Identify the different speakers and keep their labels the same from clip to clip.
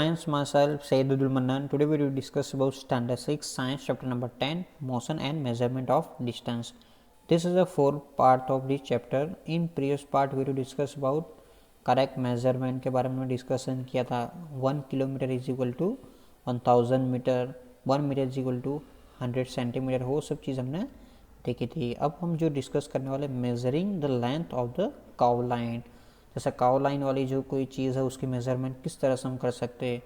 Speaker 1: Science myself Sayyidul Manan. Today we will discuss about standard 6 science chapter number 10 motion and measurement of distance. This is a fourth part of this chapter. In previous part we will discuss about correct measurement के बारे में discussion किया था. 1 kilometre is equal to 1000 metre, 1 metre is equal to 100 centimetre, वो सब चीज़ हमने देखी थी. अब हम जो डिस्कस करने वाले measuring the length of the curve line. जैसे कर्व लाइन वाली जो कोई चीज़ है उसकी मेजरमेंट किस तरह से हम कर सकते हैं.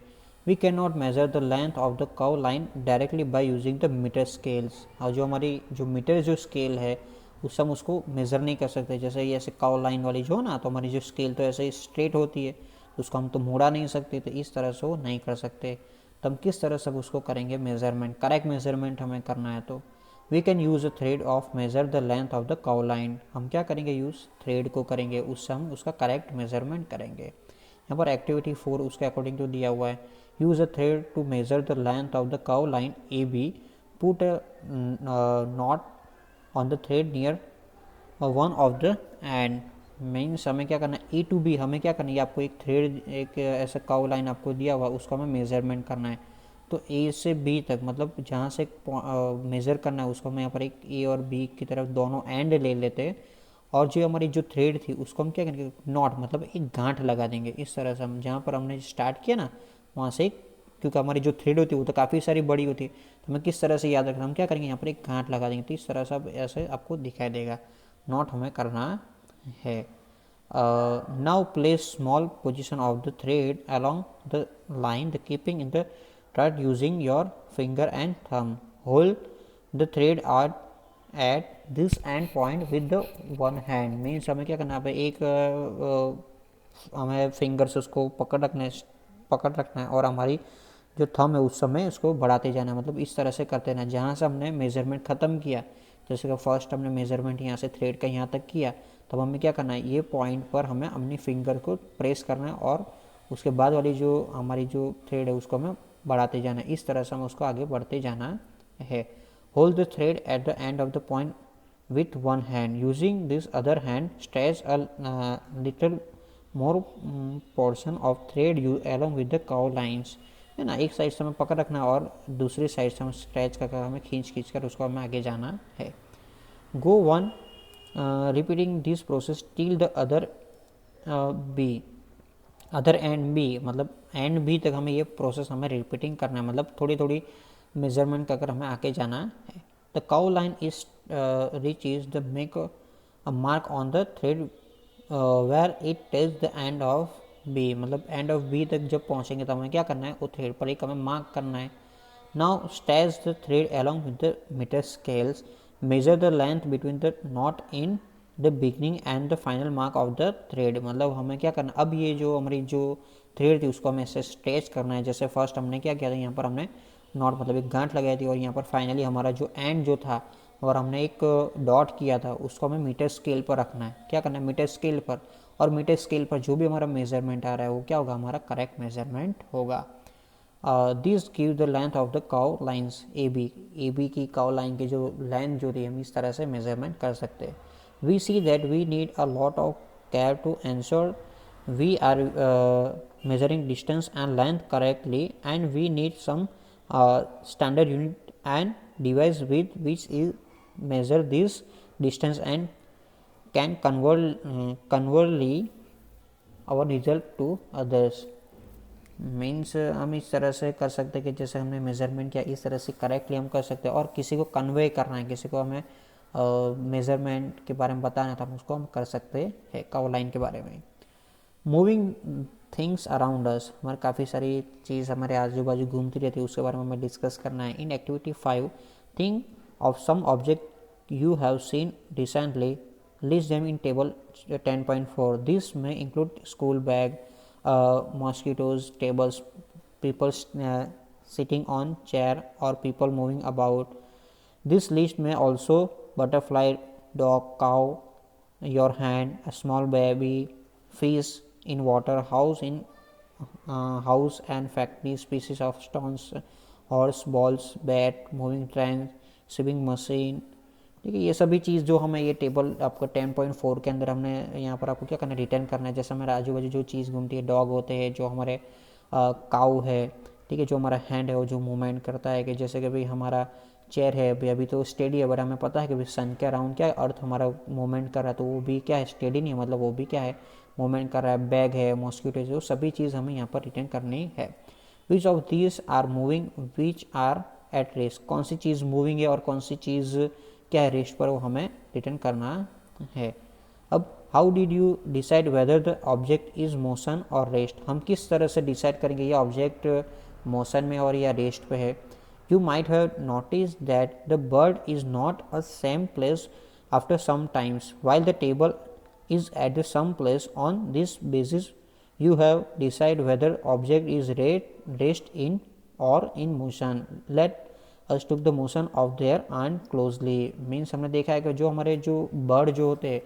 Speaker 1: We can not measure the length of the curve line directly by using the metre scales. और जो हमारी जो मीटर जो स्केल है उससे हम उसको मेज़र नहीं कर सकते. जैसे ये ऐसे कर्व लाइन वाली जो ना, तो हमारी जो स्केल तो ऐसे ही स्ट्रेट होती है, तो उसको हम तो मोड़ा नहीं सकते, तो इस तरह से वो नहीं कर सकते. तो हम किस तरह से उसको करेंगे मेजरमेंट, करेक्ट मेजरमेंट हमें करना है. तो we can use a thread of measure the length of the curve line. हम क्या करेंगे, यूज़ थ्रेड को करेंगे, उससे हम उसका करेक्ट मेजरमेंट करेंगे. यहाँ पर एक्टिविटी 4 उसके अकॉर्डिंग टू दिया हुआ है. Use a thread to measure the length of the curve line A B. Put a knot on the thread near one of the end. Means हमें क्या करना है, ए टू बी हमें क्या करना है, आपको एक थ्रेड, एक ऐसा कर्व लाइन आपको दिया हुआ, उसको हमें मेजरमेंट करना है. तो ए से बी तक, मतलब जहाँ से मेज़र करना है उसको हम यहाँ पर एक ए और बी की तरफ दोनों एंड ले लेते हैं. और जो हमारी जो थ्रेड थी उसको हम क्या करेंगे, नॉट मतलब एक गांठ लगा देंगे. इस तरह से हम जहाँ पर हमने स्टार्ट किया ना वहाँ से, क्योंकि हमारी जो थ्रेड होती है वो तो काफ़ी सारी बड़ी होती है, तो हमें किस तरह से याद रखना, हम क्या करेंगे यहाँ पर एक गांठ लगा देंगे. तो इस तरह से अब ऐसे आपको दिखाई देगा. नॉट हमें करना है. Now place small position of the thread along the line, the keeping in the start using your finger and thumb. Hold the thread at this end point with the one hand. Means हमें क्या करना है, एक हमें finger से उसको पकड़ रखना है और हमारी जो थंब है उस समय उसको बढ़ाते जाना है. मतलब इस तरह से करते रहना. जहाँ से हमने मेजरमेंट ख़त्म किया, जैसे कि फर्स्ट हमने मेजरमेंट यहाँ से थ्रेड का यहाँ तक किया, तब हमें क्या करना है, ये पॉइंट पर हमें अपनी फिंगर को प्रेस करना है और उसके बाद वाली जो हमारी जो थ्रेड है उसको हमें बढ़ाते जाना है. इस तरह से हमें उसको आगे बढ़ते जाना है. Hold the thread at the end of the point with one hand. Using this other hand stretch a little more portion of thread you along with the curve lines. है ना, एक साइड से हमें पकड़ रखना है और दूसरी साइड से हमें स्ट्रेच कर हमें खींच कर उसको हमें आगे जाना है. Go on repeating this process till the other B, other end B, मतलब एंड बी तक हमें ये प्रोसेस हमें रिपीटिंग करना है, मतलब थोड़ी थोड़ी मेजरमेंट कर हमें आगे जाना है. The curve line is reach is the make a mark on the thread where it touch the end of B. मतलब एंड ऑफ बी तक जब पहुंचेंगे तो हमें क्या करना है, वो थ्रेड पर एक हमें मार्क करना है. Now stretch the thread along with the metre scales. Measure the length between the knot in the beginning and the final mark of the thread. मतलब हमें क्या करना, अब ये जो हमारी जो थ्रेड थी उसको हमें ऐसे स्ट्रेच करना है. जैसे फर्स्ट हमने क्या किया था, यहाँ पर हमने नॉट मतलब एक गांठ लगाई थी, और यहाँ पर फाइनली हमारा जो एंड जो था और हमने एक डॉट किया था उसको हमें मीटर स्केल पर रखना है. क्या करना है, मीटर स्केल पर. और मीटर स्केल पर जो भी हमारा मेजरमेंट आ रहा है वो क्या होगा, हमारा करेक्ट मेजरमेंट होगा. This give the length of the curve lines A B की कर्व लाइन की जो लेंथ जो थी हम इस तरह से मेजरमेंट कर सकते हैं. We see that we need a lot of care to ensure we are measuring distance and length correctly, and we need some standard unit and device with which is measure this distance and can convey our result to others. Means हम इस तरह से कर सकते हैं कि जैसे हमने मेज़रमेंट किया इस तरह से करेक्टली हम कर सकते हैं, और किसी को कन्वे करना है, किसी को हमें मेज़रमेंट के बारे में बताना था, हम उसको हम कर सकते हैं कर्व लाइन के बारे में. Moving things around us. हमारे काफ़ी सारी चीज़ हमारे आजू बाजू घूमती रहती है, उसके बारे में हमें डिस्कस करना है. In activity 5 think of some object you have seen recently. List them in table 10.4. This में include school bag, mosquitoes, tables, people sitting on chair, or people moving about. This list may also butterfly, dog, cow, your hand, a small baby, fish in water, house and factory, species of stones, horse, balls, bat, moving train, sewing machine. ठीक है, ये सभी चीज़ जो हमें ये table आपको 10.4 के अंदर हमने यहाँ पर आपको क्या करना है, रिटर्न करना है. जैसे हमारे आजू बाजू जो चीज़ घूमती है, डॉग होते हैं जो हमारे काऊ है, ठीक है, जो हमारा हैंड है वो जो मूवमेंट करता है, कि जैसे कि भाई हमारा चेयर है अभी तो स्टेडी है, बट हमें पता है कि भाई सन के अराउंड क्या है, अर्थ हमारा मूवमेंट कर रहा है, तो वो भी क्या है, स्टेडी नहीं है, मतलब वो भी क्या है, मूवमेंट कर रहा है। बैग है, मॉस्किटो है, वो सभी चीज़ हमें यहाँ पर रिटर्न करनी है। Which of these are moving, which are at rest, कौन सी चीज़ मूविंग है और कौन सी चीज़ क्या है, रेस्ट पर, वो हमें रिटर्न करना है। अब how did you decide whether the object is motion और रेस्ट, हम किस तरह से डिसाइड करेंगे ये ऑब्जेक्ट मोशन में और या रेस्ट पे है। You might have notice that the bird is not a same place after some times while the table is at the some place. On this basis you have decide whether object is rest in or in motion. Let us took the motion of their aunt closely. Means हमने देखा है कि जो हमारे जो bird जो होते हैं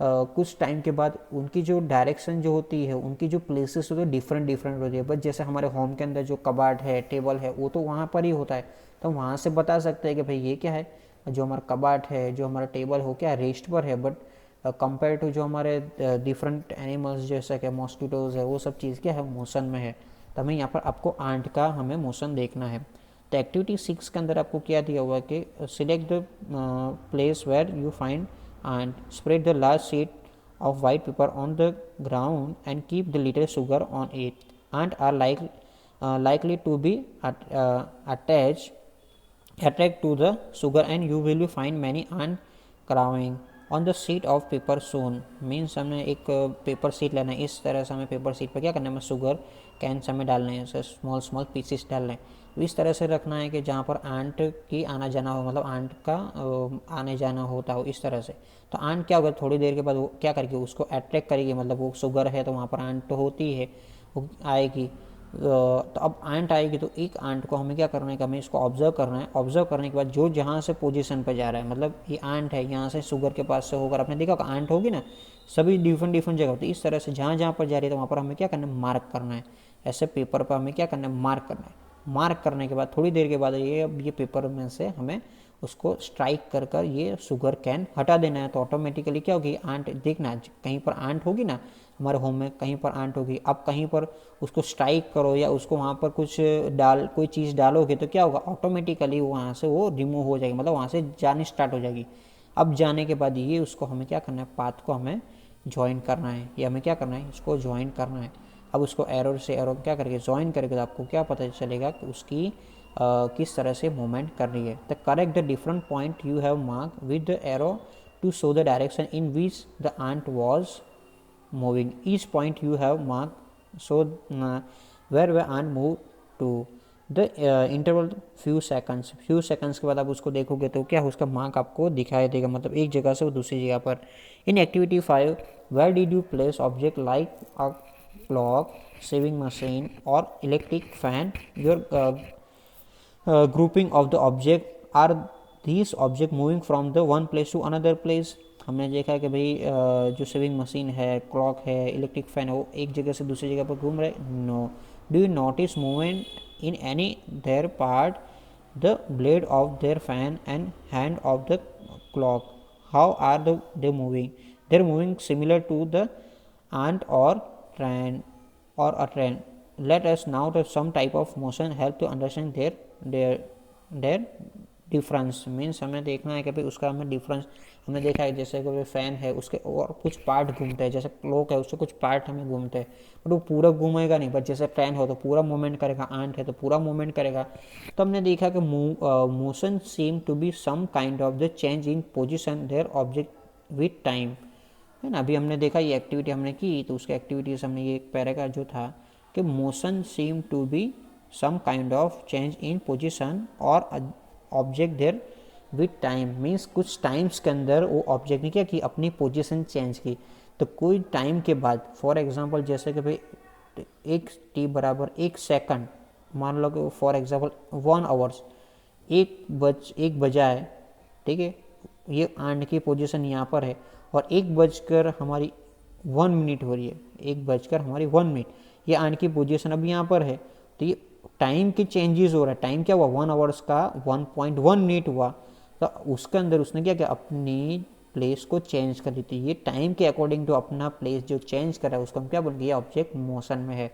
Speaker 1: कुछ टाइम के बाद उनकी जो डायरेक्शन जो होती है, उनकी जो प्लेसेस होती है डिफरेंट डिफरेंट होती है। बट जैसे हमारे होम के अंदर जो कबाड़ है, टेबल है, वो तो वहाँ पर ही होता है, तो वहाँ से बता सकते हैं कि भाई ये क्या है, जो हमारा कबाड़ है, जो हमारा टेबल हो क्या रेस्ट पर है। बट कंपेयर टू जो हमारे डिफरेंट एनिमल्स जैसा कि मॉस्किटोज़ है, वो सब चीज़ क्या है, मोशन में है। तो हमें यहाँ पर आपको आंट का हमें मोशन देखना है। तो एक्टिविटी 6 के अंदर आपको क्या दिया हुआ है कि select the place where you find ant, spread the large sheet of white paper on the ground and keep the little sugar on it. Ants are likely to be attract to the sugar and you will find many ants crawling on the sheet of paper soon. Means हमें एक paper sheet लेना है, इस तरह से हमें paper sheet पर क्या करना है, हमें शुगर कैंस हमें डालने हैं, उसे स्मॉल स्मॉल पीसेस डालने हैं। इस तरह से रखना है कि जहाँ पर आंट की आना जाना हो, मतलब आंट का आने जाना होता हो, इस तरह से। तो आंट क्या होगा, थोड़ी देर के बाद वो क्या करेगी, उसको अट्रैक्ट करेगी, मतलब वो शुगर है तो वहाँ पर आंट तो होती है, वो आएगी। तो अब आंट आएगी तो एक आंट को हमें क्या करना है कि हमें इसको ऑब्जर्व करना है। ऑब्जर्व करने के बाद जो जहाँ से पोजीशन पर जा रहा है, मतलब ये आंट है, यहाँ से शुगर के पास से होकर, आपने देखा आंट होगी ना, सभी डिफरेंट डिफरेंट जगह होती है। इस तरह से जहाँ जहाँ पर जा रही है तो वहाँ पर हमें क्या करना है, मार्क करना है। ऐसे पेपर पर हमें क्या करना है, मार्क करना है। मार्क करने के बाद थोड़ी देर के बाद ये पेपर में से हमें उसको स्ट्राइक कर कर ये शुगर कैन हटा देना है। तो ऑटोमेटिकली क्या होगी, आंट देखना, कहीं पर आंट होगी ना, हमारे होम में कहीं पर आंट होगी, अब कहीं पर उसको स्ट्राइक करो या उसको वहाँ पर कुछ कोई चीज़ डालोगे तो क्या होगा, ऑटोमेटिकली वहाँ से वो रिमूव हो जाएगी, मतलब वहाँ से जाने स्टार्ट हो जाएगी। अब जाने के बाद ये उसको हमें क्या करना है, पाथ को हमें ज्वाइन करना है, या हमें क्या करना है, इसको ज्वाइन करना है। अब उसको एरो से एरो क्या करके ज्वाइन करके तो आपको क्या पता चलेगा कि उसकी किस तरह से मूवमेंट कर रही है। The correct the different point you have mark with the arrow to show the direction in which the ant was moving. Each point you have mark so where way ant move to the interval few seconds के बाद आप उसको देखोगे तो क्या उसका mark आपको दिखाई देगा, मतलब एक जगह से वो दूसरी जगह पर। In activity 5 where did you place object like a clock, sewing machine or electric fan. Your grouping of the object, are these object moving from the one place to another place? हमने देखा है कि भाई जो saving machine है, clock है, electric fan है, वो एक जगह से दूसरी जगह पर घूम रहे। No. Do you notice movement in any their part, the blade of their fan and hand of the clock, how are they moving? They are moving similar to the ant or train or a train. Let us now to some type of motion help to understand their difference. Means हमें देखना है कि भाई उसका हमें difference, हमने देखा है जैसे कि फ़ैन है उसके और कुछ पार्ट घूमते हैं, जैसे क्लॉक है उसके कुछ पार्ट हमें घूमते हैं, बट वो पूरा घूमेगा नहीं। बट जैसे ट्रेन हो तो पूरा मूवमेंट करेगा, आंट है तो पूरा मूवमेंट करेगा। तो हमने देखा कि motion seem to be some kind of the change in position their object with time, है ना। अभी हमने देखा ये एक्टिविटी हमने की, तो उसके एक्टिविटीज हमने ये एक पैराग्राफ जो था कि motion seem to be some kind of change in position और object there with time. Means कुछ टाइम्स के अंदर वो ऑब्जेक्ट ने क्या की, अपनी पोजीशन चेंज की। तो कोई टाइम के बाद, फॉर एग्जांपल जैसे कि भाई एक टी बराबर 1 सेकंड, मान लो कि फॉर एग्जांपल 1 आवर्स, एक बजा है, ठीक है, ये आंट की पोजीशन यहाँ पर है और 1 बजकर हमारी 1 मिनट हो रही है, 1 बजकर हमारी 1 मिनट, ये आंट की पोजीशन अब यहाँ पर है। तो ये टाइम के चेंजेस हो रहा है। टाइम क्या हुआ, 1 आवर्स का 1.1 मिनट हुआ। तो उसके अंदर उसने क्या किया, अपनी प्लेस को चेंज कर दी थी। ये टाइम के अकॉर्डिंग टू अपना प्लेस जो चेंज कर रहा है उसको हम क्या बोलेंगे, ये ऑब्जेक्ट मोशन में है।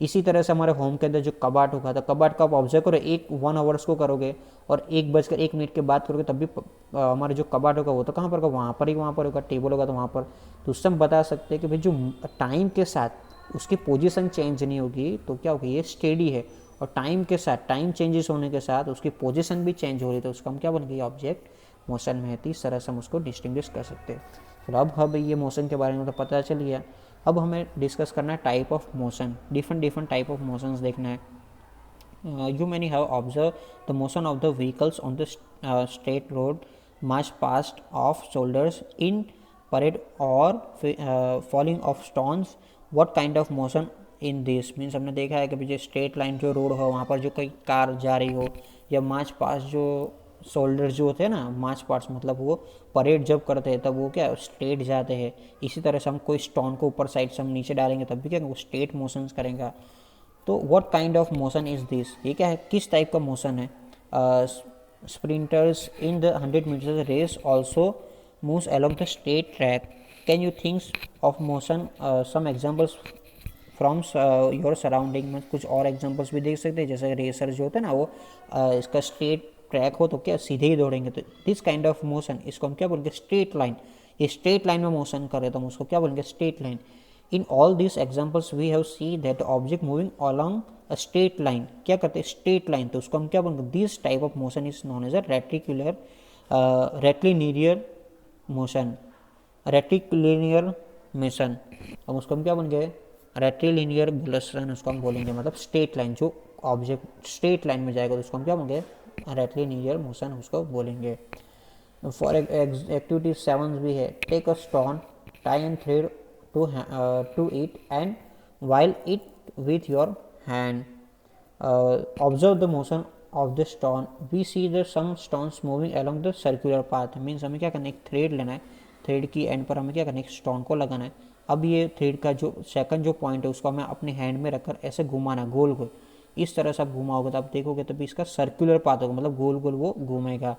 Speaker 1: इसी तरह से हमारे होम के अंदर जो कबाट होगा, तो कबाट का आप ऑब्जर्व करो, 1 आवर्स को करोगे और 1 बजकर 1 मिनट के बाद करोगे, तब भी हमारे जो कबाट होगा वो तो कहाँ पर होगा, वहाँ पर होगा, टेबल होगा तो वहाँ पर। तो उससे हम बता सकते हैं कि भाई जो टाइम के साथ उसकी पोजीशन चेंज नहीं होगी तो क्या होगी, ये स्टेडी है। और टाइम के साथ, टाइम चेंजेस होने के साथ उसकी पोजीशन भी चेंज हो रही है, तो उसका हम क्या बोलेंगे, ऑब्जेक्ट मोशन में है। तो इस तरह से हम उसको डिस्टिंग्विश कर सकते हैं। तो अब हमें ये मोशन के बारे में तो पता चल गया। अब हमें डिस्कस करना है type of motion, different type of motions देखना है। You many have observed the motion of the vehicles on the straight road march past off shoulders in parade or falling of stones. What kind of motion in this means, हमने देखा है कि जो straight line जो road हो वहाँ पर जो कोई कार जा रही हो, या मार्च पास्ट जो शोल्डर्स जो होते हैं ना, मार्च पास्ट मतलब वो परेड जब करते हैं तब वो क्या स्ट्रेट जाते हैं। इसी तरह से हम कोई स्टोन को ऊपर साइड से हम नीचे डालेंगे तब भी क्या वो स्ट्रेट मोशंस करेंगे। तो what kind of motion is this, ये क्या है, किस टाइप का मोशन है। Sprinters in the 100 metre race also moves along the straight track. Can you thinks of motion, some examples from your surrounding में। कुछ और एग्जाम्पल्स भी देख सकते हैं, जैसे रेसर जो होते हैं ना वो इसका स्ट्रेट ट्रैक हो तो क्या सीधे ही दौड़ेंगे, तो दिस काइंड ऑफ मोशन इसको हम क्या बोलेंगे, स्ट्रेट लाइन। ये स्ट्रेट लाइन में मोशन करे तो हम उसको क्या बोलेंगे, straight line. In all these examples we have seen that the object moving along a straight line, क्या करते हैं, स्ट्रेट लाइन, तो उसको हम क्या बोलेंगे, this type of motion is known as a rectilinear motion, rectilinear motion. अब उसको हम क्या बोलेंगे, रेक्टिलिनियर मोशन उसको हम बोलेंगे, मतलब स्ट्रेट लाइन, जो ऑब्जेक्ट स्ट्रेट लाइन में जाएगा तो उसको हम क्या बोलेंगे, रेक्टिलिनियर मोशन उसको बोलेंगे। फॉर एक्टिविटी 7 भी है, take a stone, tie and thread to it and while it with your hand, observe the motion of the stone. We see the some stones moving along the circular path, means हमें क्या करना है, एक thread लेना है, thread की and पर हमें क्या करना है, एक स्टोन को लगाना है। अब ये थ्रेड का जो सेकंड जो पॉइंट है उसको हमें अपने हैंड में रखकर ऐसे घुमाना, गोल गोल इस तरह से आप घुमाओगे तो आप देखोगे तभी इसका सर्कुलर पाथ होगा, मतलब गोल गोल वो घूमेगा।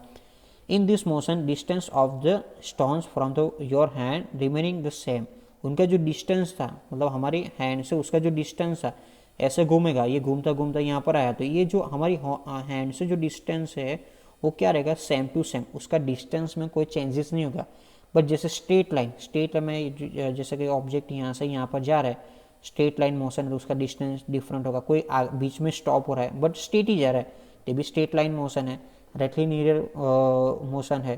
Speaker 1: In this motion distance of the stones from the your hand remaining the same, उनका जो डिस्टेंस था मतलब हमारी हैंड से उसका जो डिस्टेंस था ऐसे घूमेगा, ये घूमता घूमता यहाँ पर आया, तो ये जो हमारी हैंड से जो डिस्टेंस है वो क्या रहेगा, सेम टू सेम, उसका डिस्टेंस में कोई चेंजेस नहीं होगा। बट जैसे स्ट्रेट लाइन में जैसे कि ऑब्जेक्ट यहाँ से यहाँ पर जा रहा है, स्ट्रेट लाइन मोशन है तो उसका डिस्टेंस डिफरेंट होगा, कोई बीच में स्टॉप हो रहा है बट स्ट्रेट ही जा रहा है, ये भी स्ट्रेट लाइन मोशन है। रेक्टिलिनियर मोशन है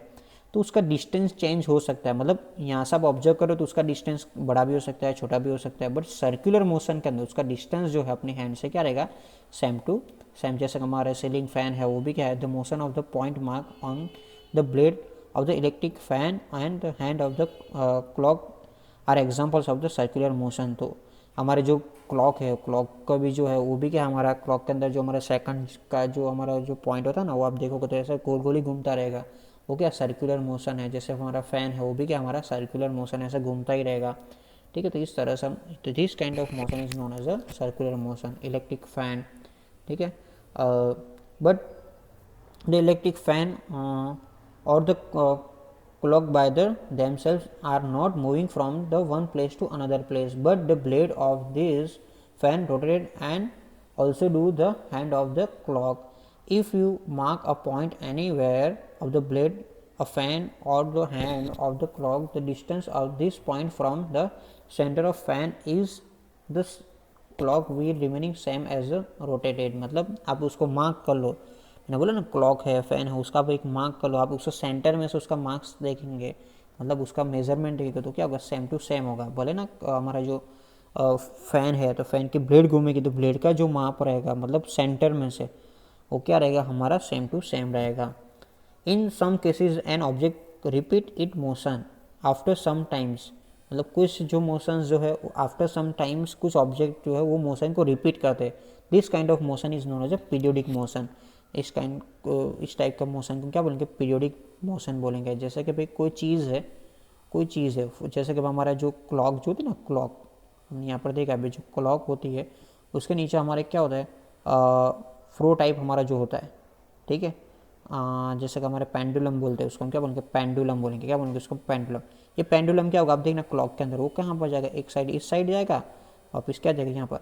Speaker 1: तो उसका डिस्टेंस चेंज हो सकता है, मतलब यहाँ से आप ऑब्जर्व करो तो उसका डिस्टेंस बड़ा भी हो सकता है, छोटा भी हो सकता है, बट सर्कुलर मोशन के अंदर उसका डिस्टेंस जो है अपनी हैंड से क्या रहेगा, सेम टू सेम। जैसे हमारा सीलिंग फैन है वो भी क्या है, the motion of the point mark on the blade of the electric fan and the hand of the clock are examples of the circular motion. तो हमारे जो क्लॉक है, क्लॉक का भी जो है वो भी क्या, हमारा क्लॉक के अंदर जो हमारा सेकंड का जो हमारा जो पॉइंट होता है ना वो आप देखोगे तो ऐसा गोल गोल ही घूमता रहेगा, वो क्या सर्कुलर मोशन है। जैसे हमारा फैन है वो भी क्या हमारा सर्कुलर मोशन ऐसा घूमता ही रहेगा, ठीक है। तो इस तरह से हम, तो this kind of motion is known as a circular motion, electric fan, ठीक है। बट द इलेक्ट्रिक फैन और the clock by themselves are not moving from the one place to another place, but the blade of this fan rotated and also do the hand of the clock. If you mark a point anywhere of the blade, a fan or the hand of the clock, the distance of this point from the center of fan is the clock wheel remaining same as rotated। मतलब आप उसको mark कर लो, मैंने बोला ना clock है, fan है, उसका आप एक मार्क कर लो, आप उसको सेंटर में से उसका मार्क्स देखेंगे, मतलब उसका मेजरमेंट देखेंगे तो क्या होगा, सेम टू सेम होगा। बोले ना हमारा जो फैन है तो फैन की ब्लेड घूमेगी तो ब्लेड का जो माप रहेगा मतलब सेंटर में से वो क्या रहेगा, हमारा सेम टू सेम रहेगा। In some cases an object repeat it motion after some times, मतलब कुछ जो मोशंस जो है आफ्टर सम टाइम्स कुछ ऑब्जेक्ट जो है वो मोशन को रिपीट करते हैं। This kind of motion is known as a periodic motion. इस टाइप का मोशन को क्या बोलेंगे, पीरियोडिक मोशन बोलेंगे। जैसे कि भाई कोई चीज़ है जैसे कि हमारा जो क्लॉक जो होती है ना, क्लॉक हमने यहाँ पर देखा है, जो क्लॉक होती है उसके नीचे हमारे क्या होता है, फ्रो टाइप हमारा जो होता है, ठीक है। जैसे कि हमारे पेंडुलम बोलते हैं उसको हम क्या बोलेंगे, पेंडुलम बोलेंगे, क्या बोलेंगे उसको, पेंडुलम। ये पेंडुलम क्या होगा, आप देखना क्लॉक के अंदर वो कहाँ पर जाएगा, एक साइड इस साइड जाएगा, वापस क्या जाएगा यहाँ पर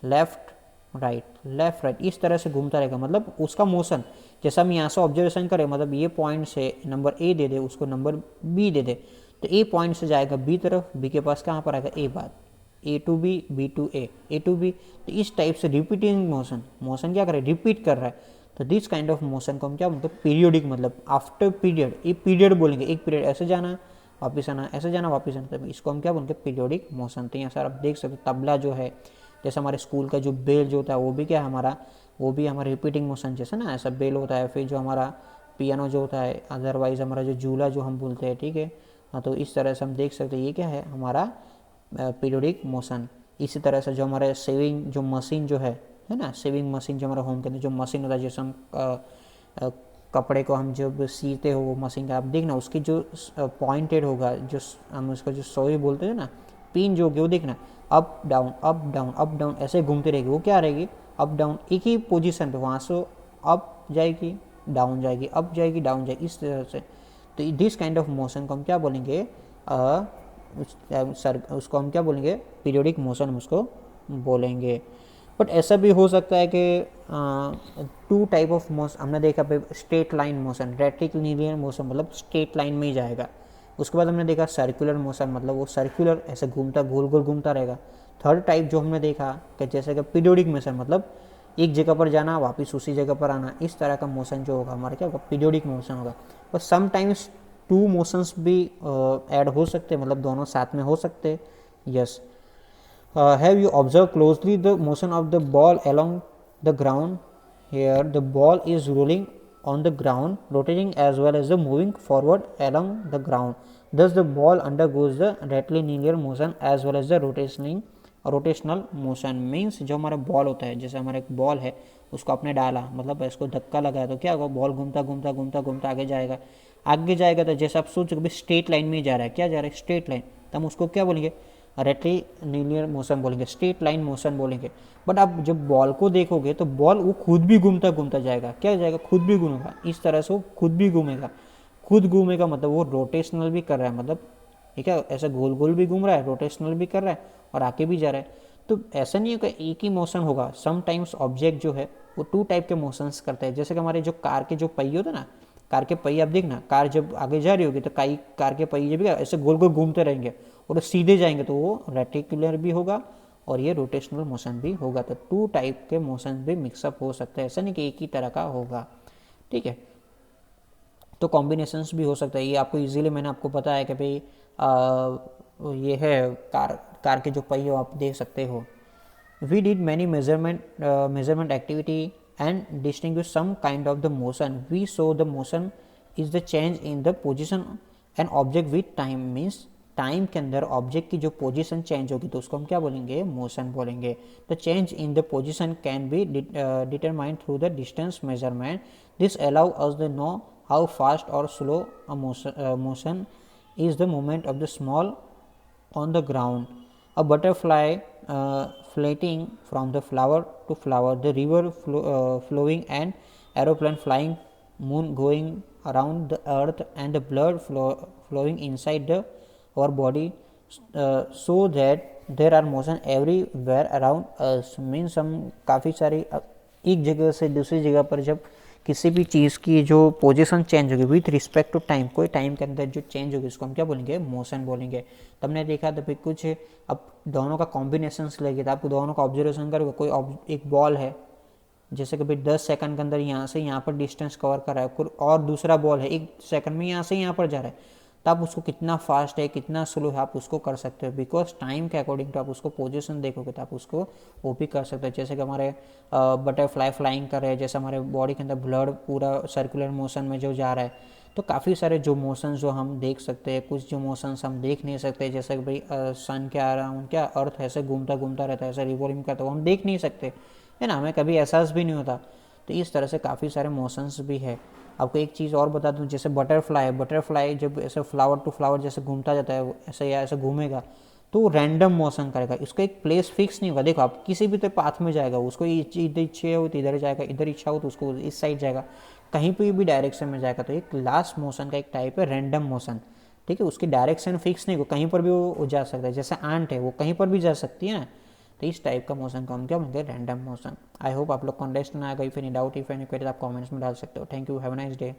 Speaker 1: लेफ्ट राइट इस तरह से घूमता रहेगा, मतलब उसका मोशन जैसा हम यहाँ से ऑब्जर्वेशन करें, मतलब ये पॉइंट से नंबर ए दे दे, उसको नंबर बी दे दे, तो ए पॉइंट से जाएगा बी तरफ, बी के पास कहाँ पर आएगा ए बार, A to B to A to B. तो इस टाइप से रिपीटिंग मोशन क्या कर रहा है, रिपीट कर रहा है। तो दिस काइंड ऑफ मोशन को हम क्या मतलब पीरियोडिक, मतलब आफ्टर पीरियड, एक पीरियड बोलेंगे, एक पीरियड ऐसे जाना वापस आना, ऐसे जाना वापस आना, तभी इसको हम क्या बोलेंगे पीरियोडिक मोशन। तो यहाँ सर आप देख सकते तबला जो है, जैसे हमारे स्कूल का जो बेल जो होता है वो भी क्या है हमारा, वो भी हमारा रिपीटिंग मोशन जैसे ना ऐसा बेल होता है। फिर जो हमारा पियानो जो होता है, अदरवाइज हमारा जो झूला जो हम बोलते हैं, ठीक है। हाँ, तो इस तरह से हम देख सकते हैं ये क्या है हमारा पीरियोडिक मोशन। इसी तरह से जो हमारे सेविंग जो मशीन जो है ना, सेविंग मशीन जो हमारा होम के अंदर जो मशीन होता है, जैसे हम कपड़े को हम जब सीते हो वो मशीन का आप देखना, उसकी जो पॉइंटेड होगा, जो हम उसका जो सोई बोलते हैं ना, पिन जो होगी वो देखना up down up down up down ऐसे घूमती रहेगी, वो क्या रहेगी अप डाउन एक ही पोजीशन पे, वहाँ से अप जाएगी डाउन जाएगी, अप जाएगी डाउन जाएगी, इस तरह से। तो दिस काइंड ऑफ मोशन को हम क्या बोलेंगे, उसको हम क्या बोलेंगे पीरियोडिक मोशन हम उसको बोलेंगे। बट ऐसा भी हो सकता है कि टू टाइप ऑफ मोशन हमने देखा पे, straight line motion, rectilinear motion मतलब स्ट्रेट लाइन में ही जाएगा। उसके बाद हमने देखा सर्कुलर मोशन, मतलब वो सर्कुलर ऐसे घूमता गोल गोल घूमता रहेगा। थर्ड टाइप जो हमने देखा कि जैसे कि पीरियोडिक मोशन, मतलब एक जगह पर जाना वापस उसी जगह पर आना, इस तरह का मोशन जो होगा हमारा क्या होगा पीरियोडिक मोशन होगा। और समटाइम्स टू मोशंस भी ऐड हो सकते हैं, मतलब दोनों साथ में हो सकते हैं। Yes, have you observed closely the motion of the ball along the ground? Here the ball is rolling on the ground, rotating as well as the moving forward along the ground. Thus the ball undergoes the rectilinear motion as well as the rotational motion. Means जो हमारा ball होता है, जैसे हमारा एक ball है उसको आपने डाला, मतलब इसको धक्का लगाया तो क्या होगा, बॉल घूमता घूमता घूमता घूमता आगे जाएगा। आगे जाएगा तो जैसे आप सोचो कि स्ट्रेट लाइन में जा रहा है, क्या जा रहा है स्ट्रेट लाइन, तो हम उसको क्या बोलेंगे रेक्टिलिनियर मोशन बोलेंगे, स्ट्रेट लाइन मोशन बोलेंगे। बट आप जब बॉल को देखोगे तो बॉल वो खुद भी घूमता घूमता जाएगा, क्या जाएगा खुद भी घूमेगा, इस तरह से वो खुद भी घूमेगा। खुद घूमेगा मतलब वो रोटेशनल भी कर रहा है, मतलब ठीक है ऐसा गोल गोल भी घूम रहा है, रोटेशनल भी कर रहा है और आके भी जा रहा है। तो ऐसा नहीं है कि एक ही मोशन होगा, समटाइम्स ऑब्जेक्ट जो है वो टू टाइप के मोशंस करते हैं। जैसे कि हमारे जो कार के जो पहिए होते हैं ना, कार के पहिए आप देखना, कार जब आगे जा रही होगी तो कई कार के पहिए भी ऐसे गोल गोल घूमते रहेंगे और सीधे जाएंगे तो वो रेटिकुलर भी होगा और ये रोटेशनल मोशन भी होगा। तो टू टाइप के मोशन भी मिक्सअप हो सकते हैं, ऐसा नहीं कि एक ही तरह का होगा, ठीक है। तो कॉम्बिनेशंस भी हो सकता है, ये आपको इजीली मैंने आपको बताया कि भाई ये है कार के जो पहिए आप देख सकते हो। We did many measurement activity and distinguish some kind of the motion. We saw the motion is the change in the position and object with time, means time के अंदर ऑब्जेक्ट की जो पोजीशन चेंज होगी तो उसको हम क्या बोलेंगे मोशन बोलेंगे। The change in the position can be determined through the distance measurement. This allow us the know how fast और slow motion is the movement of the small on the ground. A butterfly floating from the flower to flower, the river flowing, and aeroplane flying, moon going around the earth, and the blood flowing inside our body, so that there are motion everywhere around us. Means हम काफ़ी सारी एक जगह से दूसरी जगह पर जब किसी भी चीज़ की जो पोजीशन चेंज होगी विथ रिस्पेक्ट टू टाइम, कोई टाइम के अंदर जो चेंज होगी उसको हम क्या बोलेंगे मोशन बोलेंगे। तो हमने देखा तो फिर कुछ अब दोनों का कॉम्बिनेशंस लगे, तो आपको दोनों का ऑब्जर्वेशन करोगे, कोई एक बॉल है जैसे कि भाई 10 सेकंड के अंदर यहाँ से यहाँ पर डिस्टेंस कवर कर रहा है, और दूसरा बॉल है 1 सेकंड में यहाँ से यहाँ पर जा रहा है, तो आप उसको कितना फास्ट है कितना स्लो है आप उसको कर सकते हो, बिकॉज टाइम के अकॉर्डिंग तो आप उसको पोजीशन देखोगे तो आप उसको वो भी कर सकते हो। जैसे कि हमारे बटरफ्लाई फ्लाइंग कर रहे हैं, जैसे हमारे बॉडी के अंदर ब्लड पूरा सर्कुलर मोशन में जो जा रहा है, तो काफ़ी सारे जो मोशंस जो हम देख सकते हैं, कुछ जो मोशंस हम देख नहीं सकते, जैसे कि भाई सन के अराउंड क्या अर्थ ऐसे घूमता घूमता रहता है, ऐसे रिवॉल्विंग करता है, वो हम देख नहीं सकते है ना, हमें कभी एहसास भी नहीं होता। तो इस तरह से काफ़ी सारे मोशंस भी है। आपको एक चीज़ और बता दूं, जैसे बटरफ्लाई जब ऐसे फ्लावर टू फ्लावर जैसे घूमता जाता है ऐसे या ऐसे घूमेगा तो रैंडम मोशन करेगा, इसका एक प्लेस फिक्स नहीं होगा। देखो आप किसी भी तो पाथ में जाएगा, उसको इधर इच्छा हो तो इधर जाएगा, इधर इच्छा हो तो उसको इस साइड जाएगा, कहीं पर भी डायरेक्शन में जाएगा। तो एक लास्ट मोशन का एक टाइप है रैंडम मोशन, ठीक है, उसकी डायरेक्शन फिक्स नहीं हो, कहीं पर भी वो जा सकता है। जैसे आंट है वो कहीं पर भी जा सकती है ना, तो इस टाइप का मोशन को हम क्या बोलते हैं, रैंडम मोशन। आई होप आप लोग को अंडरस्टैंड आ गई। फिर डाउट इफ एनी क्वेरी आप कमेंट्स में डाल सकते हो। Thank you, have a nice day.